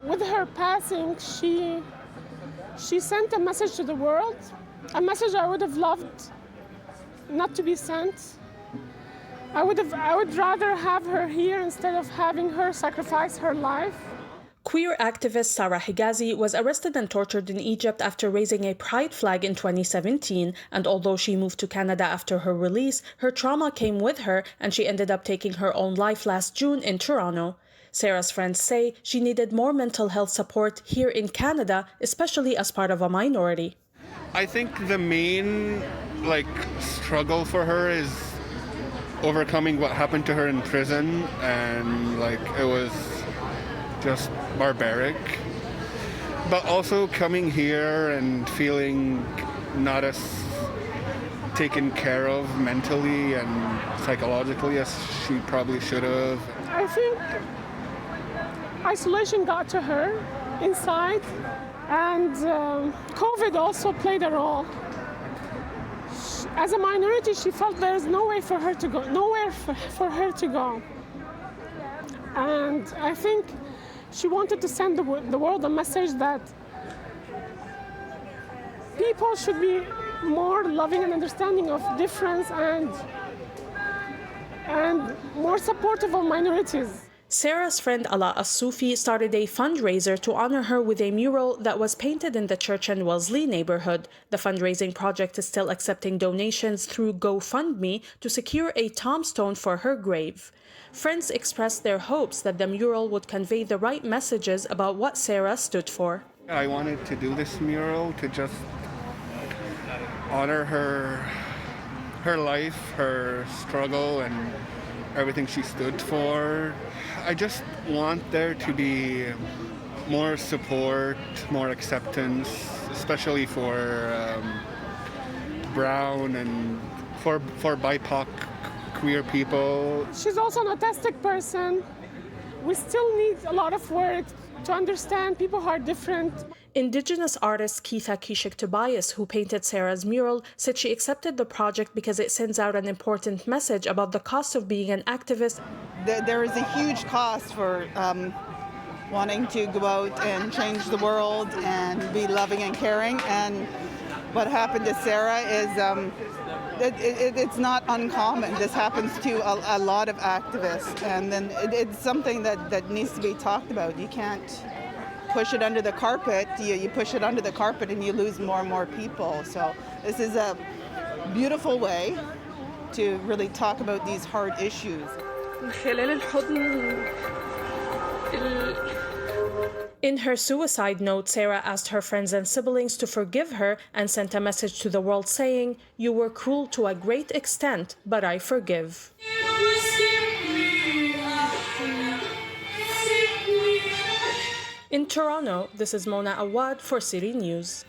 with her passing, she sent a message to the world, a message I would have loved not to be sent. I would rather have her here instead of having her sacrifice her life. Queer activist Sarah Hegazi was arrested and tortured in Egypt after raising a pride flag in 2017, and although she moved to Canada after her release, her trauma came with her and she ended up taking her own life last June in Toronto. Sarah's friends say she needed more mental health support here in Canada, especially as part of a minority. I think the main struggle for her is overcoming what happened to her in prison, and it was just barbaric. But also coming here and feeling not as taken care of mentally and psychologically as she probably should have. I think isolation got to her inside, and COVID also played a role. As a minority, she felt there's nowhere for her to go. And I think she wanted to send the world a message that people should be more loving and understanding of difference and more supportive of minorities. Sarah's friend Ala As-Sufi started a fundraiser to honor her with a mural that was painted in the Church and Wellesley neighborhood. The fundraising project is still accepting donations through GoFundMe to secure a tombstone for her grave. Friends expressed their hopes that the mural would convey the right messages about what Sarah stood for. I wanted to do this mural to just honor her life, her struggle, and everything she stood for. I just want there to be more support, more acceptance, especially for brown and for BIPOC queer people. She's also an autistic person. We still need a lot of work to understand people who are different. Indigenous artist Keitha Kishik Tobias, who painted Sarah's mural, said she accepted the project because it sends out an important message about the cost of being an activist. There is a huge cost for wanting to go out and change the world and be loving and caring. And what happened to Sarah is it's not uncommon. This happens to a lot of activists. And then it's something that needs to be talked about. You can't push it under the carpet. You push it under the carpet and you lose more and more people. So this is a beautiful way to really talk about these hard issues. In her suicide note, Sarah asked her friends and siblings to forgive her and sent a message to the world saying, "You were cruel to a great extent, but I forgive." In Toronto, this is Mona Awwad for City News.